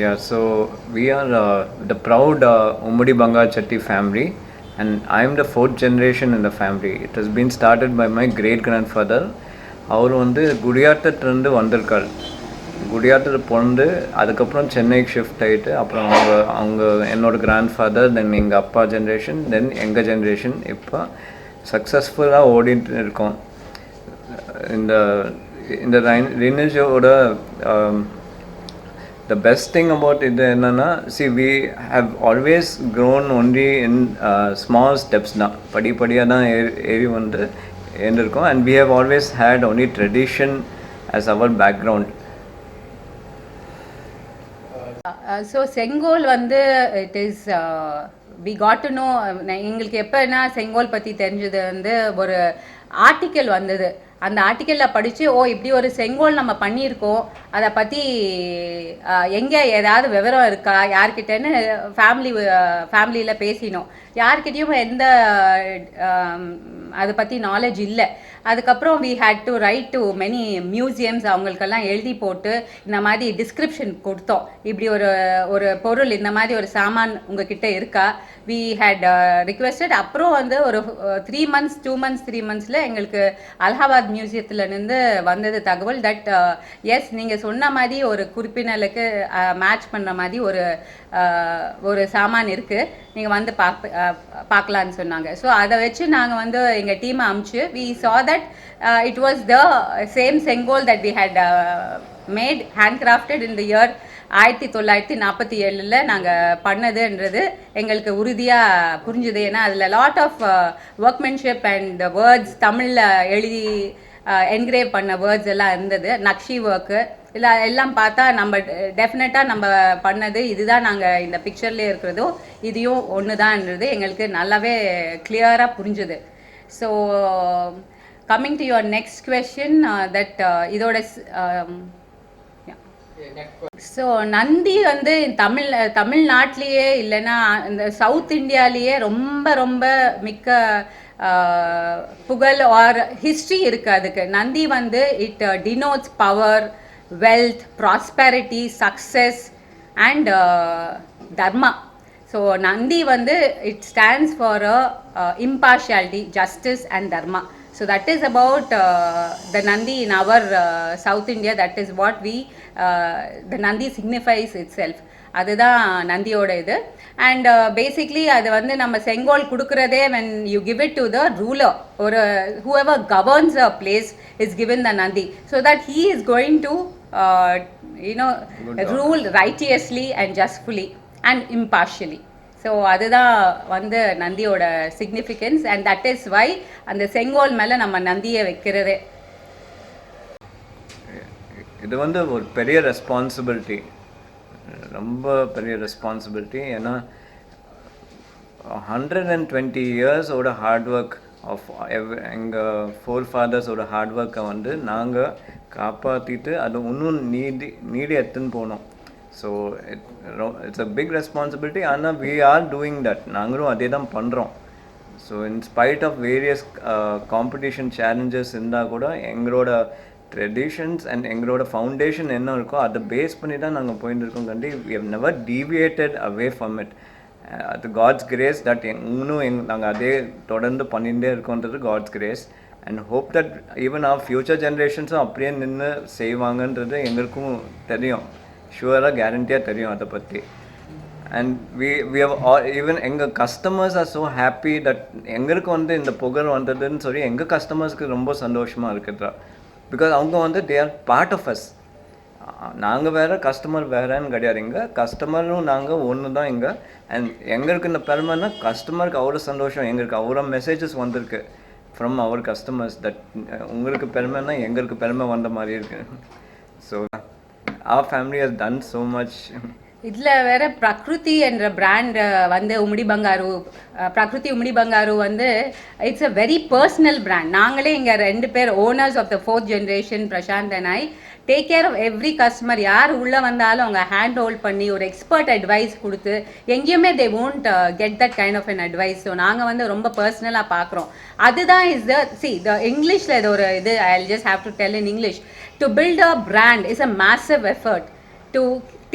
Yeah, so we are the proud Vummidi Bangaru family, and I am the fourth generation in the family. It has been started by my great grandfather. அவர் வந்து குடியாத்தத்துலேருந்து வந்திருக்கார். குடியாத்தத்தில் பிறந்து அதுக்கப்புறம் சென்னைக்கு shift ஆகிட்டு அப்புறம் அவங்க என்னோட கிராண்ட்ஃபாதர், தென் எங்கள் அப்பா ஜென்ரேஷன், தென் எங்கள் ஜென்ரேஷன் இப்போ சக்ஸஸ்ஃபுல்லாக ஓடிட்டு இருக்கோம். இந்த இந்த லினேஜோட the best thing about it என்னன்னா, see we have always grown only in small steps தான், படிப்படியாக தான் ஏறி வந்து இருந்திருக்கோம். And we have always had only tradition as our background. So செங்கோல் வந்து it is we got to know. எங்களுக்கு எப்போனா செங்கோல் பற்றி தெரிஞ்சது வந்து ஒரு ஆர்டிக்கல் வந்தது. அந்த ஆர்டிக்கலில் படித்து இப்படி ஒரு செங்கோல் நம்ம பண்ணியிருக்கோம், அதை பற்றி எங்கே ஏதாவது விவரம் இருக்கா யார்கிட்டன்னு ஃபேமிலியில் பேசினோம். யார்கிட்டையும் எந்த அதை பற்றி நாலேஜ் இல்லை. அதுக்கப்புறம் we had to write to many museums, அவங்களுக்கெல்லாம் எழுதி போட்டு இந்த மாதிரி டிஸ்கிரிப்ஷன் கொடுத்தோம். இப்படி ஒரு பொருள், இந்த மாதிரி ஒரு சாமான் உங்ககிட்ட இருக்கா, we had requested. அப்புறம் வந்து ஒரு 3 months 2 months 3 monthsல எங்களுக்கு அலகாபாத் மியூசியத்துலேருந்து வந்தது தகவல் தட் எஸ் நீங்கள் சொன்ன மாதிரி ஒரு குறிப்பினலுக்கு மேட்ச் பண்ணுற மாதிரி ஒரு சாமான் இருக்குது, நீங்கள் வந்து பார்க்கலான்னு சொன்னாங்க. ஸோ அதை வச்சு நாங்கள் வந்து எங்கள் டீமை அமுச்சு we saw that it was the same Sengol that we had made, handcrafted in the year 1947 நாங்கள் பண்ணதுன்றது எங்களுக்கு உறுதியாக புரிஞ்சுது. ஏன்னா அதில் lot of workmanship and words தமிழில் எழுதி என்கிரேவ் பண்ண வேர்ட்ஸ் எல்லாம் இருந்தது. நக்ஷி ஒர்க்கு இல்லை எல்லாம் பார்த்தா நம்ம டெஃபினட்டாக நம்ம பண்ணது இதுதான், நாங்கள் இந்த பிக்சர்லேயே இருக்கிறதோ இதையும் ஒன்று தான்ன்றது எங்களுக்கு நல்லாவே கிளியராக புரிஞ்சுது. So coming to your next question that இதோட ஸோ நந்தி வந்து தமிழ்நாட்டிலேயே இல்லைன்னா இந்த சவுத் இந்தியாலேயே ரொம்ப ரொம்ப மிக்க புகழ் ஆர் ஹிஸ்ட்ரி இருக்குது அதுக்கு. நந்தி வந்து it denotes power, wealth, prosperity, success and dharma. So Nandi வந்து it stands for impartiality, justice and dharma. So that is about the Nandi in our South India. That is what the Nandi signifies itself. அதுதான் நந்தியோட இது. And basically அது வந்து நம்ம செங்கோல் கொடுக்குறதே when you give it to the ruler or whoever governs a place is given the Nandi so that he is going to rule righteously and justfully and impartially. So அதுதான் வந்து நந்தியோட significance. And that is why அந்த செங்கோல் மேலே நம்ம நந்தியை வைக்கிறதே. இது வந்து ஒரு பெரிய ரெஸ்பான்சிபிலிட்டி, ரொம்ப பெரிய ரெஸ்பான்சிபிலிட்டி. ஏன்னா 120 இயர்ஸோட ஹார்ட் ஒர்க் ஆஃப் எங்கள் forefathersோட ஹார்ட் ஒர்க்கை வந்து நாங்கள் காப்பாற்றிட்டு அது இன்னும் நீடி எடுத்துன்னு போனோம். So it's a big responsibility. ஆனால் we are doing that, நாங்களும் அதே தான் பண்ணுறோம். So in spite of various competition challenges இருந்தால் கூட எங்களோட ட்ரெடிஷன்ஸ் அண்ட் எங்களோட ஃபவுண்டேஷன் என்ன இருக்கோ அதை பேஸ் பண்ணி தான் நாங்கள் போயிட்டு இருக்கோம். கண்டி we have never deviated away from it. அது காட்ஸ் கிரேஸ் தட் இன்னும் நாங்கள் அதே தொடர்ந்து பண்ணிகிட்டே இருக்கோன்றது God's grace. And hope that even our future ஜென்ரேஷன்ஸும் அப்படியே நின்று செய்வாங்கன்றது எங்களுக்கும் தெரியும், ஷுவராக கேரண்டியாக தெரியும் அதை பற்றி. அண்ட் we have ஈவன் எங்கள் customers are so happy that எங்களுக்கு வந்து இந்த புகழ் வந்ததுன்னு சொல்லி எங்கள் கஸ்டமர்ஸ்க்கு ரொம்ப சந்தோஷமாக இருக்குதா. பிகாஸ் அவங்க வந்து they are part of us. நாங்கள் வேறு, கஸ்டமர் வேறேன்னு கிடையாது. இங்கே கஸ்டமரும் நாங்கள் ஒன்று தான் இங்கே. அண்ட் எங்களுக்கு இந்த பெருமைன்னா கஸ்டமருக்கு அவ்வளோ சந்தோஷம், எங்களுக்கு அவ்வளோ மெசேஜஸ் வந்திருக்கு ஃப்ரம் அவர் கஸ்டமர்ஸ் தட் உங்களுக்கு பெருமைன்னா எங்களுக்கு பெருமை வந்த மாதிரி இருக்குது. So our family has done so much. இதில் வேறு பிரக்ருதி என்ற பிராண்ட் வந்து உம்மிடி பங்காரு, பிரக்ருதி உம்மிடி பங்காரு வந்து it's a very personal brand. நாங்களே இங்கே 2 பேர் owners of the 4th generation, Prashanth and I, take care of every customer. யார் உள்ளே வந்தாலும் அவங்க ஹேண்ட் ஹோல்ட் பண்ணி ஒரு எக்ஸ்பர்ட் அட்வைஸ் கொடுத்து எங்கேயுமே they won't get that kind of an advice. So நாங்கள் வந்து ரொம்ப பர்சனலாக பார்க்குறோம். அதுதான் இஸ் த இங்கிலீஷில் இது ஒரு இது, I will just have to tell in English. To build a brand is a massive effort. To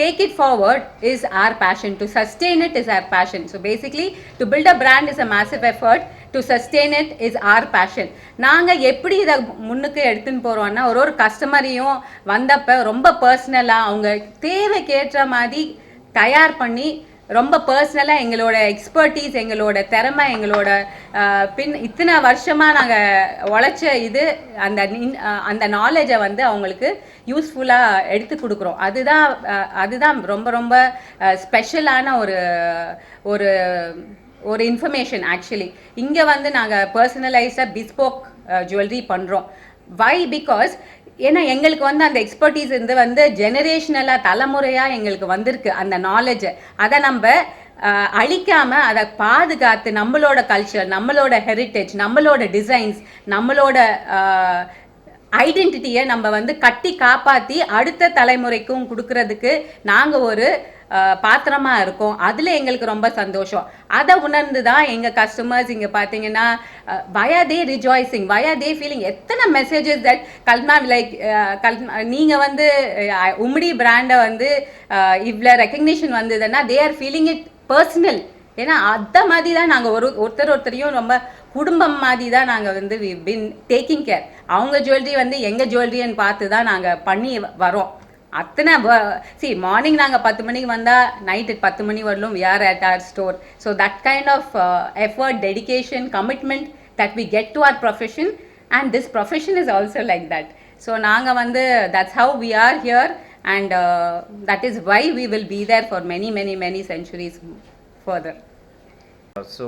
take it forward is our passion. To sustain it is our passion. So basically, to build a brand is a massive effort. To sustain it is our passion. நாங்கள் எப்படி இதை முன்னுக்கு எடுத்துன்னு போகிறோன்னா ஒரு கஸ்டமரையும் வந்தப்போ ரொம்ப பர்சனலாக அவங்க தேவைக்கேற்ற மாதிரி தயார் பண்ணி ரொம்ப பர்சனலாக எங்களோட எக்ஸ்பர்டீஸ், எங்களோட திறமை, எங்களோட இத்தனை வருஷமாக நாங்கள் உழைச்ச இது அந்த நாலேஜை வந்து அவங்களுக்கு யூஸ்ஃபுல்லாக எடுத்து கொடுக்குறோம். அதுதான் ரொம்ப ரொம்ப ஸ்பெஷலான ஒரு ஒரு இன்ஃபர்மேஷன். ஆக்சுவலி இங்கே வந்து நாங்கள் பர்சனலைஸ்டாக பிஸ்போக் ஜுவல்லரி பண்ணுறோம். வை? பிகாஸ் ஏன்னா எங்களுக்கு வந்து அந்த எக்ஸ்பர்டீஸ் வந்து ஜெனரேஷனலாக தலைமுறையாக எங்களுக்கு வந்திருக்கு அந்த நாலேஜை. அதை நம்ம அழிக்காமல் அதை பாதுகாத்து நம்மளோட கல்ச்சர், நம்மளோட ஹெரிட்டேஜ், நம்மளோட டிசைன்ஸ், நம்மளோட ஐடென்டிட்டியை நம்ம வந்து கட்டி காப்பாற்றி அடுத்த தலைமுறைக்கும் கொடுக்கறதுக்கு நாங்கள் ஒரு பாத்திரமாக இருக்கோம். அதில் எங்களுக்கு ரொம்ப சந்தோஷம். அதை உணர்ந்து தான் எங்கள் கஸ்டமர்ஸ் இங்கே பார்த்தீங்கன்னா வயா தே ரிஜாய்ஸிங், வயா தே ஃபீலிங். எத்தனை மெசேஜஸ் தட் கல்பனா லைக் நீங்கள் வந்து உம்முடி பிராண்டை வந்து இவ்வளோ ரெக்கக்னிஷன் வந்ததுன்னா they are feeling it personal. ஏன்னா அந்த மாதிரி தான் நாங்கள் ஒருத்தரையும் ரொம்ப குடும்பம் மாதிரி தான் நாங்கள் வந்து வி பின் டேக்கிங் கேர். அவங்க ஜுவல்லரி வந்து எங்கள் ஜுவல்லரின்னு பார்த்து தான் நாங்கள் பண்ணி வரோம். அத்தனை மார்னிங் நாங்கள் 10 மணிக்கு வந்தால் நைட்டு 10 மணி வரலும் we are at our store. So that kind of effort, dedication, commitment that we get to our profession, and this profession is also like that. So நாங்கள் வந்து that's how we are here, and that is why we will be there for many many many centuries further. So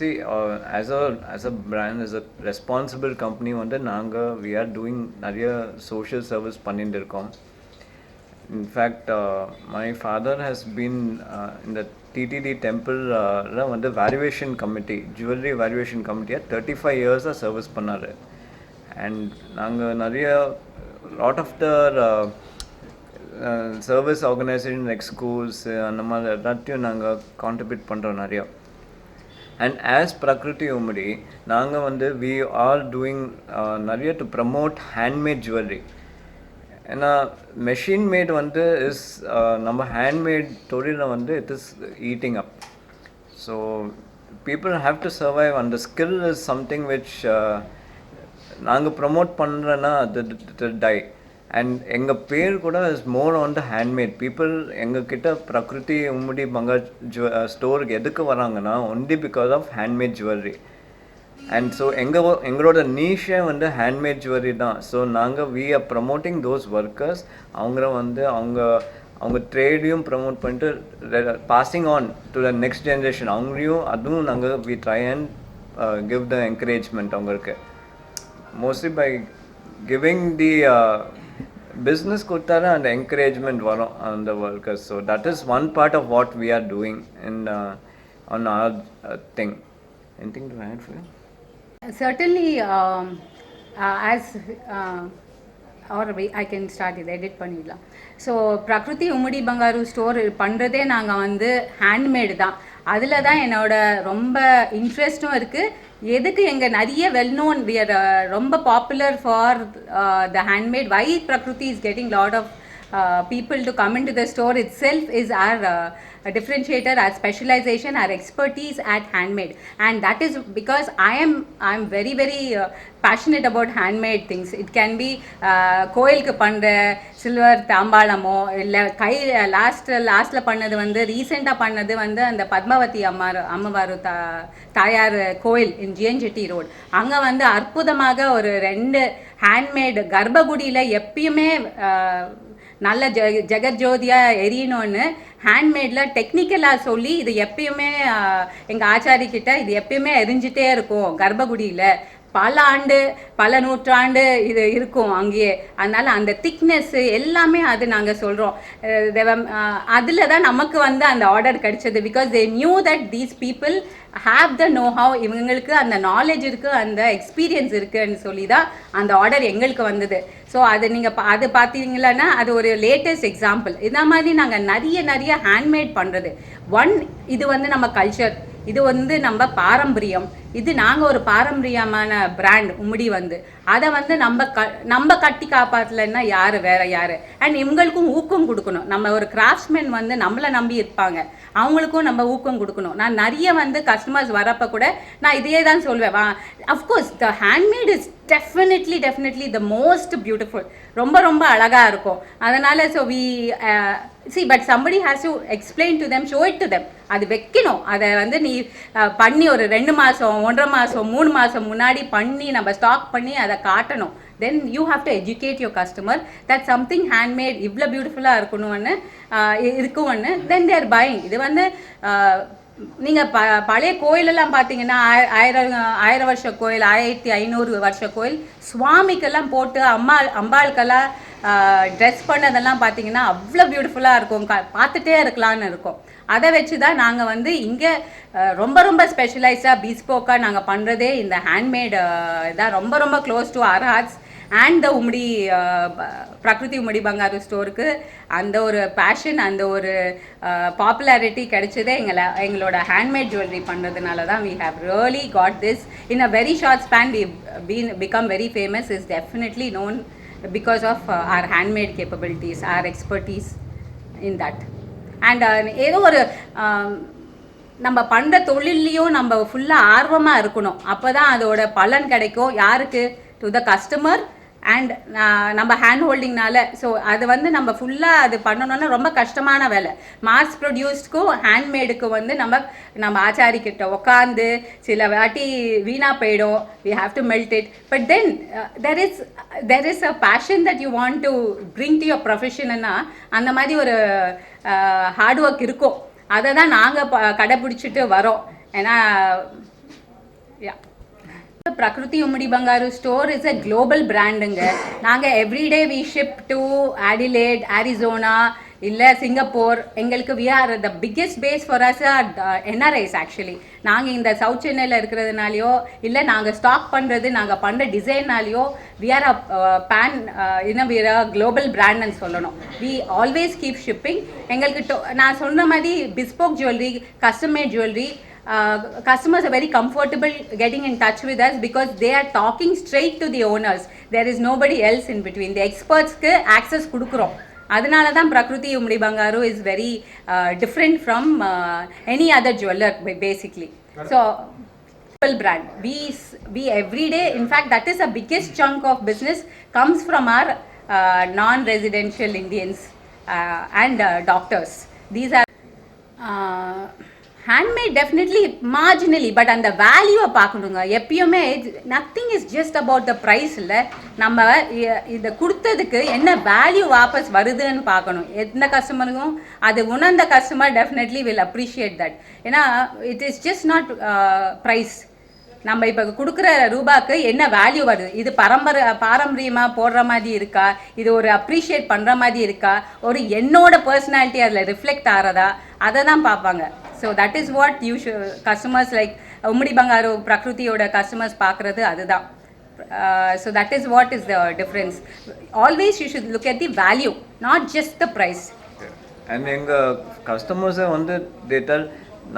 see, as a brand, as a responsible company வந்து நாங்கள் we are doing நிறைய social service பண்ணிட்டு இருக்கோம். In fact, my father has been in the TTD temple வந்து valuation committee, jewelry valuation committee 35 years service பண்ணாரு. And நாங்கள் நிறைய lot of the service organization like schools அந்த மாதிரி எல்லாத்தையும் நாங்கள் கான்ட்ரிபியூட் பண்ணுறோம் நிறையா. And as Prakruthi Vummidi, நாங்கள் வந்து we are doing நிறைய to promote handmade jewelry. ஏன்னா மெஷின் மேட் வந்து இஸ் நம்ம ஹேண்ட்மேட் தொழிலில் வந்து it is eating up. So people have to survive. அந்த ஸ்கில் இஸ் சம்திங் விச் நாங்கள் ப்ரமோட் பண்ணுறேன்னா அது டை. அண்ட் எங்கள் பேர் கூட is more on the handmade. People எங்கக்கிட்ட பிரகிருதி உம்முடி பங்கார் ஸ்டோருக்கு எதுக்கு வராங்கன்னா only because of handmade jewellery. And so எங்களோட நீஷே வந்து ஹேண்ட்மேட் ஜுவல்லரி தான். ஸோ நாங்கள் we are promoting those workers. அவங்க ட்ரேடையும் ப்ரமோட் பண்ணிட்டு passing on to the next generation. அவங்களையும் அதுவும் நாங்கள் we try and give the encouragement அவங்களுக்கு. Mostly by giving the business கொடுத்தாலே அந்த என்கரேஜ்மெண்ட் வரும் அந்த workers. So that is one part of what we are doing in on our thing. Anything to add for you? Certainly, as or I can start it, edit பண்ணிடலாம். So பிரகிருதி Ummudi Bangaru store பண்ணுறதே நாங்கள் வந்து handmade தான். அதில் தான் என்னோட ரொம்ப இன்ட்ரெஸ்ட்டும் இருக்குது. எதுக்கு எங்கள் நிறைய வெல் நோன் வி ஆர் ரொம்ப popular for the handmade. Why Prakruthi is getting lot of people to come into the store itself is our differentiator, our specialization, our expertise at handmade. And that is because I'm very very passionate about handmade things. It can be கோயிலுக்கு பண்ணுற silver தாம்பாளமோ இல்லை கை லாஸ்ட்டில் பண்ணது வந்து ரீசெண்டாக பண்ணது வந்து அந்த பத்மாவதி அம்மவாரு தாயார் கோயில் இன் ஜிஎன்ஜெட்டி ரோட். அங்கே வந்து அற்புதமாக ஒரு 2 ஹேண்ட்மேடு கர்ப்பகுடியில் எப்பயுமே நல்ல ஜெகஜோதியாக எரியணும்னு ஹேண்ட்மேடில் டெக்னிக்கலாக சொல்லி இது எப்பயுமே எங்கள் ஆச்சாரிக்கிட்ட இது எப்பயுமே எரிஞ்சிட்டே இருக்கும் கர்ப்பகுடியில். பல ஆண்டு பல நூற்றாண்டு இது இருக்கும் அங்கேயே. அதனால் அந்த திக்னஸ்ஸு எல்லாமே அது நாங்கள் சொல்கிறோம். அதில் தான் நமக்கு வந்து அந்த ஆர்டர் கிடைச்சது. Because they knew that these people have the know how, இவங்களுக்கு அந்த நாலேஜ் இருக்குது, அந்த எக்ஸ்பீரியன்ஸ் இருக்குதுன்னு சொல்லி தான் அந்த ஆர்டர் எங்களுக்கு வந்தது. ஸோ அது நீங்கள் அது பார்த்தீங்கன்னா அது ஒரு லேட்டஸ்ட் எக்ஸாம்பிள். இந்த மாதிரி நாங்கள் நிறைய ஹேண்ட்மேட் பண்ணுறது. இது வந்து நம்ம கல்ச்சர். இது வந்து நம்ம பாரம்பரியம், இது நாங்கள் ஒரு பாரம்பரியமான பிராண்ட் உம்முடி வந்து அதை வந்து நம்ம கட்டி காப்பாற்றலைன்னா யார் வேற யார். அண்ட் இவங்களுக்கும் ஊக்கம் கொடுக்கணும். நம்ம ஒரு கிராஃப்ட்ஸ்மேன் வந்து நம்மளை நம்பி இருப்பாங்க, அவங்களுக்கும் நம்ம ஊக்கம் கொடுக்கணும். நான் நிறைய வந்து கஸ்டமர்ஸ் வரப்போ கூட நான் இதையே தான் சொல்வேன். Of course the handmade is definitely the most beautiful, ரொம்ப ரொம்ப அழகாக இருக்கும். அதனால் so we see but somebody has to explain to them, show it to them. அது வைக்கணும். அதை வந்து நீ பண்ணி ஒரு 2 மாதம் 1.5 மாதம் 3 மாதம் முன்னாடி பண்ணி நம்ம ஸ்டாக் பண்ணி அதை காட்டணும். then you have to educate your customer that something handmade இவ்வளோ பியூட்டிஃபுல்லாக இருக்கணும்னு இருக்கும்னு then they are buying. இது வந்து நீங்கள் பழைய கோயிலெல்லாம் பார்த்தீங்கன்னா 1000 வருஷ கோயில், 1500 வருஷ கோயில், சுவாமிக்கெல்லாம் போட்டு அம்பாளுக்கெல்லாம் ட்ரெஸ் பண்ணதெல்லாம் பார்த்தீங்கன்னா அவ்வளோ பியூட்டிஃபுல்லாக இருக்கும், பார்த்துட்டே இருக்கலான்னு இருக்கும். அதை வச்சு தான் நாங்கள் வந்து இங்கே ரொம்ப ரொம்ப ஸ்பெஷலைஸ்டாக பீஸ்போக்காக நாங்கள் பண்ணுறதே இந்த ஹேண்ட்மேட் தான். ரொம்ப ரொம்ப close to our hearts. And the Ummudi Prakriti Ummudi Bangaru ஸ்டோருக்கு அந்த ஒரு பேஷன், அந்த ஒரு பாப்புலாரிட்டி கிடைச்சதே எங்களோட ஹேண்ட்மேட் ஜுவல்லரி பண்ணுறதுனால தான். we have really got this in a very short span. we've become very famous, is definitely known because of our handmade capabilities, our expertise in that. And ஏதோ ஒரு நம்ம பண்ணுற தொழிலையும் நம்ம ஃபுல்லாக ஆர்வமாக இருக்கணும். அப்போ தான் அதோட பலன் கிடைக்கும். யாருக்கு? To the customer. அண்ட் நம்ம ஹேண்ட் ஹோல்டிங்னால ஸோ அது வந்து நம்ம ஃபுல்லாக அது பண்ணணுன்னா ரொம்ப கஷ்டமான வேலை. மாஸ் ப்ரொடியூஸ்க்கும் ஹேண்ட்மேடுக்கும் வந்து நம்ம ஆச்சாரிக்கிட்ட உட்காந்து சில வாட்டி வீணாக போயிடும். We have to melt it. But then there is a passion that you want to bring to your ப்ரொஃபஷன்னா அந்த மாதிரி ஒரு ஹார்ட் ஒர்க் இருக்கும். அதை தான் நாங்கள் கடைப்பிடிச்சிட்டு வரோம். ஏன்னா Prakruthi Vummidi Bangaru store is a global brandங்க. நாங்கள் everyday we ship to Adelaide, Arizona, இல்லை சிங்கப்பூர். எங்களுக்கு we are the biggest base for us NRIs actually. நாங்கள் இந்த சவுத் சென்னையில் இருக்கிறதுனாலையோ இல்லை நாங்கள் ஸ்டாக் பண்ணுறது நாங்கள் பண்ணுற டிசைன்னாலேயோ we are a pan we are a global brandன்னு சொல்லணும். we always keep shipping. எங்களுக்கு நான் சொன்ன மாதிரி bespoke jewelry, custom made jewelry, customers are very comfortable getting in touch with us because they are talking straight to the owners. There is nobody else in between. The experts ku access kudukurom. அதனால தான் Prakruthi Vummidi Bangaru is very different from any other jeweler basically. So brand we every day, in fact that is the biggest chunk of business comes from our non-residential Indians and doctors. These are handmade definitely marginally, but அந்த வேல்யூவை பார்க்கணுங்க எப்பயுமே. Nothing is just about the price. இல்லை நம்ம இதை கொடுத்ததுக்கு என்ன value வாபஸ் வருதுன்னு பார்க்கணும். எந்த கஸ்டமருக்கும் அது உணர்ந்த customer definitely will appreciate that. ஏன்னா it is just not price. நம்ம இப்போ கொடுக்குற ரூபாய்க்கு என்ன வேல்யூ வருது, இது பாரம்பரியமாக போடுற மாதிரி இருக்கா, இது ஒரு அப்ரிஷியேட் பண்ணுற மாதிரி இருக்கா, ஒரு என்னோட பர்சனாலிட்டி அதில் ரிஃப்ளெக்ட் ஆகிறதா, அதை தான் பார்ப்பாங்க. So that is what customers like Ummudi Bangaru பிரகிருதியோட கஸ்டமர்ஸ் பார்க்குறது அதுதான். So that is what is the difference. Always you should look at the value, not just the price. And எங்கள் கஸ்டமர்ஸை வந்து டேட்டால்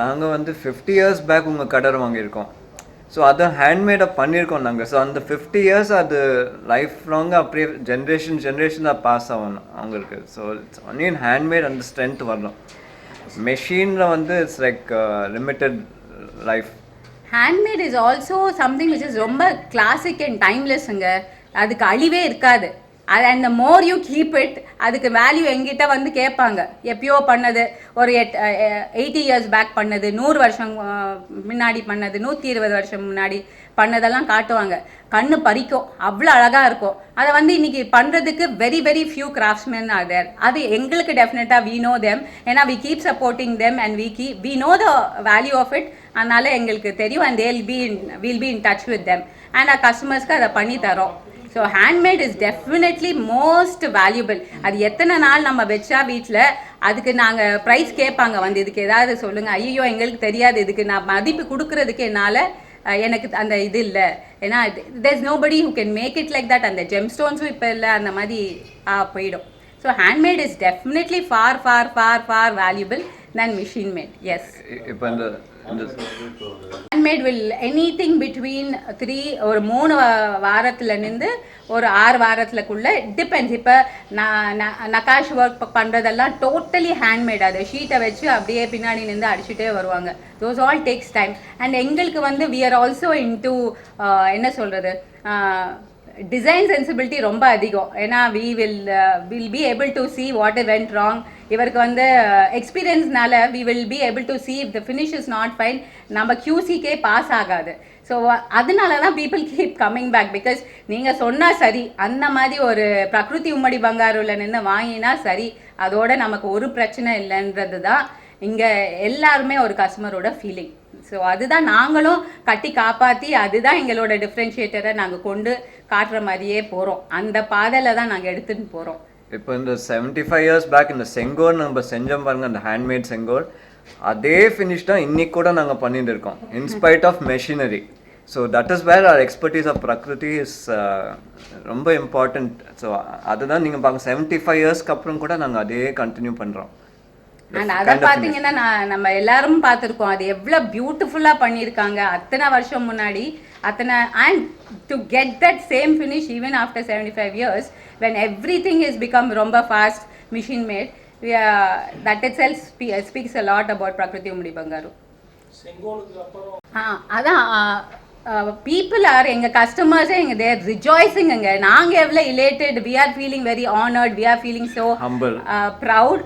நாங்கள் வந்து 50 years பேக் உங்கள் கடை வாங்கியிருக்கோம். ஸோ அதை ஹேண்ட்மேடாக பண்ணியிருக்கோம் நாங்கள். ஸோ அந்த 50 years அது லைஃப் லாங்காக அப்படியே ஜென்ரேஷனாக பாஸ் ஆகணும் அவங்களுக்கு. So it's only in handmade அந்த ஸ்ட்ரென்த் வரணும். மெஷினில் வந்து it's like limited life. Handmade is also something which is ரொம்ப கிளாசிக் அண்ட் டைம்லெஸ்ஸுங்க. அதுக்கு அழிவே இருக்காது. அது and the more you keep it, அதுக்கு வேல்யூ எங்கிட்ட வந்து கேட்பாங்க. எப்பயோ பண்ணது, ஒரு 80 years பேக் பண்ணது, 100 வருஷம் முன்னாடி பண்ணது, 120 வருஷம் முன்னாடி பண்ணதெல்லாம் காட்டுவாங்க. கண்ணு பறிக்கும், அவ்வளோ அழகாக இருக்கும். அதை வந்து இன்னைக்கு பண்ணுறதுக்கு very very few craftsmen are there. அது எங்களுக்கு டெஃபினட்டாக வி நோ தெம். ஏன்னா we keep supporting them and we know the value of it. அதனால எங்களுக்கு தெரியும். And will be in touch with them and கஸ்டமர்ஸ்க்கு அதை பண்ணி தரோம். So handmade is definitely most valuable. அது எத்தனை நாள் நம்ம வச்சா வீட்டில் அதுக்கு நாங்கள் ப்ரைஸ் கேட்பாங்க வந்து, இதுக்கு ஏதாவது சொல்லுங்கள். ஐயோ எங்களுக்கு தெரியாது, இதுக்கு நான் மதிப்பு கொடுக்குறதுக்கு என்னால் எனக்கு அந்த இது இல்லை. ஏன்னா there is nobody who can make it like that. அந்த ஜெம் ஸ்டோன்ஸும் இப்போ இல்லை, அந்த மாதிரி போயிடும். So handmade is definitely far, far, far, far valuable than machine made. Yes. இப்போ இந்த handmade will anything between 3 ஒரு 3 வாரத்துல இருந்து ஒரு 6 வாரத்துலக்குள்ள டிபெண்ட்ஸ். இப்போ நகாஷ் ஒர்க் பண்ணுறதெல்லாம் டோட்டலி ஹேண்ட்மேட். அது ஷீட்டை வச்சு அப்படியே பின்னாடி நின்று அடிச்சுட்டே வருவாங்க. Those all takes time. And எங்களுக்கு வந்து வி ஆர் ஆல்சோ இன்டு என்ன சொல்கிறது, டிசைன் சென்சிபிலிட்டி ரொம்ப அதிகம். ஏன்னா will be able to see what went wrong. இவருக்கு வந்து எக்ஸ்பீரியன்ஸ்னால we will be able to see if the finish is not fine. நம்ம QCக்கே பாஸ் ஆகாது. ஸோ அதனால தான் people keep coming back. Because நீங்கள் சொன்னால் சரி, அந்த மாதிரி ஒரு பிரகிருதி உம்மடி பங்காருவில் நின்று வாங்கினா சரி, அதோட நமக்கு ஒரு பிரச்சனை இல்லைன்றது தான் இங்கே எல்லாருமே ஒரு கஸ்டமரோட ஃபீலிங். ஸோ அதுதான் நாங்களும் கட்டி காப்பாற்றி, அதுதான் எங்களோட டிஃப்ரென்ஷியேட்டரை நாங்கள் கொண்டு காட்டுற மாதிரியே போகிறோம். அந்த பாதையில் தான் நாங்கள் எடுத்துகிட்டு போகிறோம். இப்போ இந்த 75 years பேக் இந்த செங்கோல் நம்ம செஞ்சோம் பாருங்க, அந்த ஹேண்ட்மேட் செங்கோல், அதே ஃபினிஷ் தான் இன்னைக்கு கூட நாங்கள் பண்ணிட்டு இருக்கோம், in spite of machinery. So that is where our expertise of Prakruthi is ரொம்ப இம்பார்ட்டண்ட். ஸோ அதுதான் நீங்கள் பார்க்க 75 yearsக்கு அப்புறம் கூட நாங்கள் அதே கண்டினியூ பண்ணுறோம். அண்ட் அதை பார்த்தீங்கன்னா நம்ம எல்லாரும் பார்த்துருக்கோம், அது எவ்வளோ பியூட்டிஃபுல்லாக பண்ணியிருக்காங்க அத்தனை வருஷம் முன்னாடி. அத்தனை and to get that same finish even after 75 years when everything is become ரொம்ப fast machine mat, that itself speaks a lot about Prakruthi Vummidi Bangaru. அதான் people are எங்கள் கஸ்டமர்ஸே தேர் ரிஜாய்ஸிங்க. நாங்கள் எவ்வளோ இலேட்டட், we are feeling very honored, we are feeling so proud.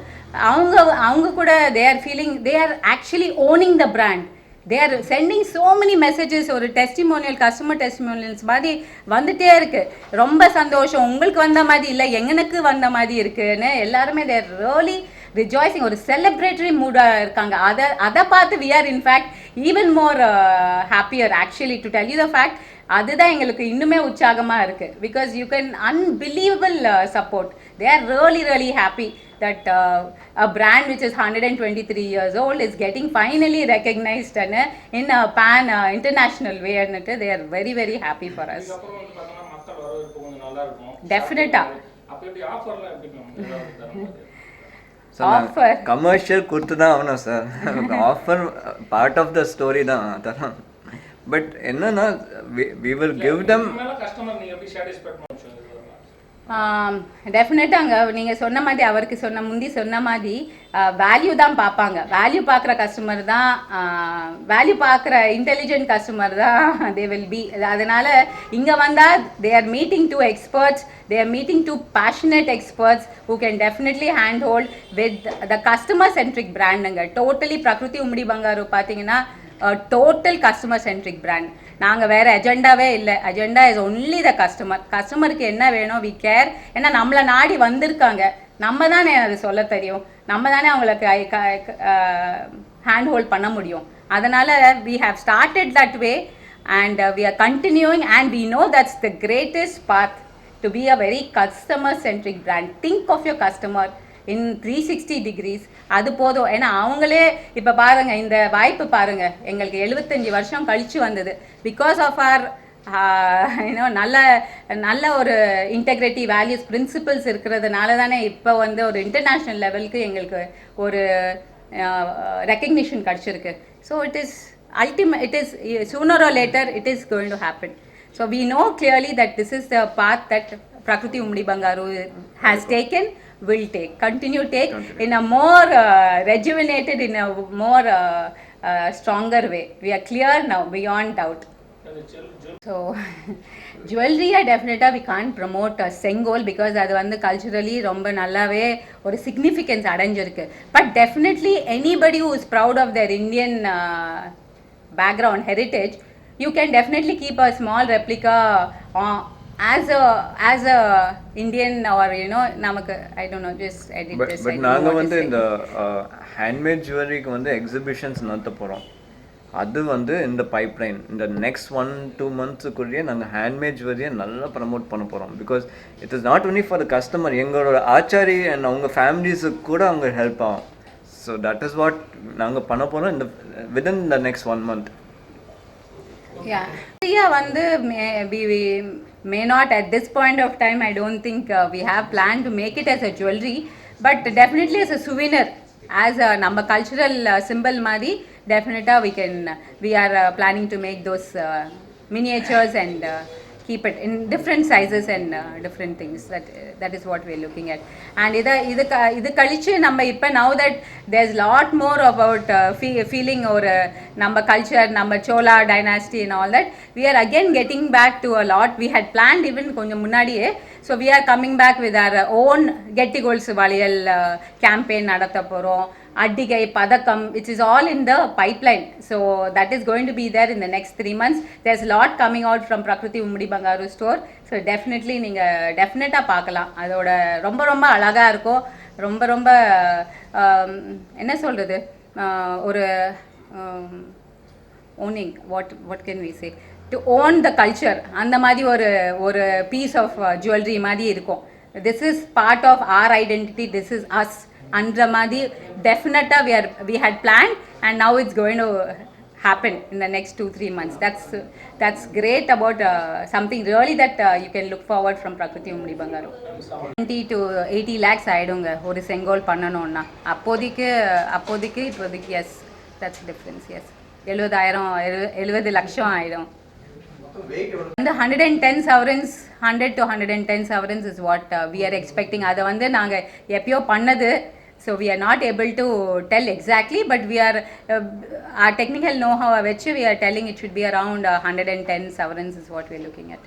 அவங்க கூட they are actually owning the brand. They are sending so many messages. ஒரு testimonial, customer testimonials மாதிரி வந்துட்டே இருக்கு. ரொம்ப சந்தோஷம், உங்களுக்கு வந்த மாதிரி இல்லை, எங்களுக்கு வந்த மாதிரி இருக்குன்னு எல்லாருமே they are really rejoicing. ஒரு செலிப்ரேட்டரி மூடாக இருக்காங்க. அதை பார்த்து we are in fact even more happier actually to tell you the fact. அதுதான் எங்களுக்கு இன்னுமே உற்சாகமாக இருக்குது. Because you can unbelievable support. They are really happy that a brand which is 123 years old is getting finally recognized in a pan international way, and they are very happy for us. Definitely. Offer commercial கொடுத்து தான் ஆகணும் sir. Offer part of the story தான் தரோம். But என்னன்னா we will give them டெஃபினட்டாங்க. நீங்கள் சொன்ன மாதிரி, அவருக்கு முந்தி சொன்ன மாதிரி வேல்யூ தான் பார்ப்பாங்க. வேல்யூ பார்க்குற கஸ்டமர் தான், வேல்யூ பார்க்குற இன்டெலிஜென்ட் கஸ்டமர் தான் தே வில் பி. அதனால் இங்கே வந்தால் they are meeting two experts, they are meeting two passionate experts who can definitely handhold with the customer centric brand. Totally Prakruthi Vummidi Bangaru பார்த்தீங்கன்னா total customer centric brand. நாங்கள் வேறு அஜெண்டாவே இல்லை. Agenda is only the customer. கஸ்டமருக்கு என்ன வேணும் we care. ஏன்னா நம்மளை நாடி வந்திருக்காங்க, நம்ம தானே அது சொல்ல தெரியும், நம்ம தானே அவங்களுக்கு ஹேண்ட் ஹோல்ட் பண்ண முடியும். அதனால் we have started that way and we are continuing and we know that's the greatest path to be a very customer centric brand. Think of your customer in 360 degrees. அது போதும். ஏன்னா அவங்களே இப்போ பாருங்கள், இந்த வாய்ப்பு பாருங்கள், எங்களுக்கு 75 வருஷம் கழித்து வந்தது. பிகாஸ் ஆஃப் ஆர் நல்ல ஒரு இன்டெகிரிட்டி, வேல்யூஸ், பிரின்சிபல்ஸ் இருக்கிறதுனால தானே இப்போ வந்து ஒரு இன்டர்நேஷ்னல் லெவலுக்கு எங்களுக்கு ஒரு ரெக்கக்னிஷன் கிடச்சிருக்கு. So it is it is sooner or later it is going to happen. So we know clearly that this is the path that Prakruthi Vummidi Bangaru has taken, will take, continue in a more rejuvenated, in a more stronger way. We are clear now, beyond doubt. So jewelry definitely we can't promote Sengol because அது வந்து culturally ரொம்ப நல்லாவே ஒரு significance அடைஞ்சிருக்கு. But definitely anybody who is proud of their Indian background, heritage, you can definitely keep a small replica as a Indian, or namakku I don't know, just edit this. But naanga வந்து இந்த handmade jewelry க்கு வந்து exhibitions நடத்த போறோம். அது வந்து இந்த pipeline இந்த நெக்ஸ்ட் 1-2 months நாங்கள் ஹேண்ட்மேட் ஜுவல்லரியை நல்லா ப்ரமோட் பண்ண போகிறோம். Because it is not only for the customer, எங்களோட ஆச்சாரி அண்ட் அவங்க ஃபேமிலிஸுக்கு கூட அவங்க ஹெல்ப் ஆகும். ஸோ தட் இஸ் வாட் நாங்கள் பண்ண போகிறோம் இந்த வித்தின் த நெக்ஸ்ட் 1 month. வந்து may not at this point of time. I don't think we have planned to make it as a jewelry, but definitely as a souvenir, as a நம்ம cultural symbol மாதிரி definitely we are planning to make those miniatures and keep it in different sizes and different things. That is what we are looking at. And இது கழிச்சு நம்ம இப்போ now that there's lot more about feeling or நம்ம culture, நம்ம Chola dynasty and all that, we are again getting back to a lot we had planned even கொஞ்சம் முன்னாடியே. So we are coming back with our own கெட்டி goals வளையல் campaign நடத்த போகிறோம். Addigai Padakam, which is all in the pipeline. So that is going to be there in the next 3 months. There's a lot coming out from Prakruthi Vummidi Bangaru store. So definitely நீங்கள் டெஃபினட்டாக பார்க்கலாம். அதோட ரொம்ப ரொம்ப அழகாக இருக்கும். ரொம்ப ரொம்ப என்ன சொல்கிறது, ஒரு owning, what can we say, to own the culture, அந்த மாதிரி ஒரு piece of jewelry மாதிரி இருக்கும். This is part of our identity, this is us. அன்ற மாதிரி definitely we had planned, and now it's going to happen in the next 2-3 months. That's great about something really that you can look forward from Prakruthi Vummidi Bangaru. 20 to 80 lakhs ஆயிடுங்க ஒரு செங்கோல் பண்ணணும்னா. அப்போதைக்கு இப்போதைக்கு yes, that's the difference. Yes, 70 லட்சம் ஆயிடும். The 110 sovereigns, 100 to 110 sovereigns is what we are expecting. அதை வந்து நாங்கள் எப்பயோ பண்ணது. So we are not able to tell exactly, but we are our technical know-how வச்சு we are telling it should be around 110 sovereigns is what we are looking at.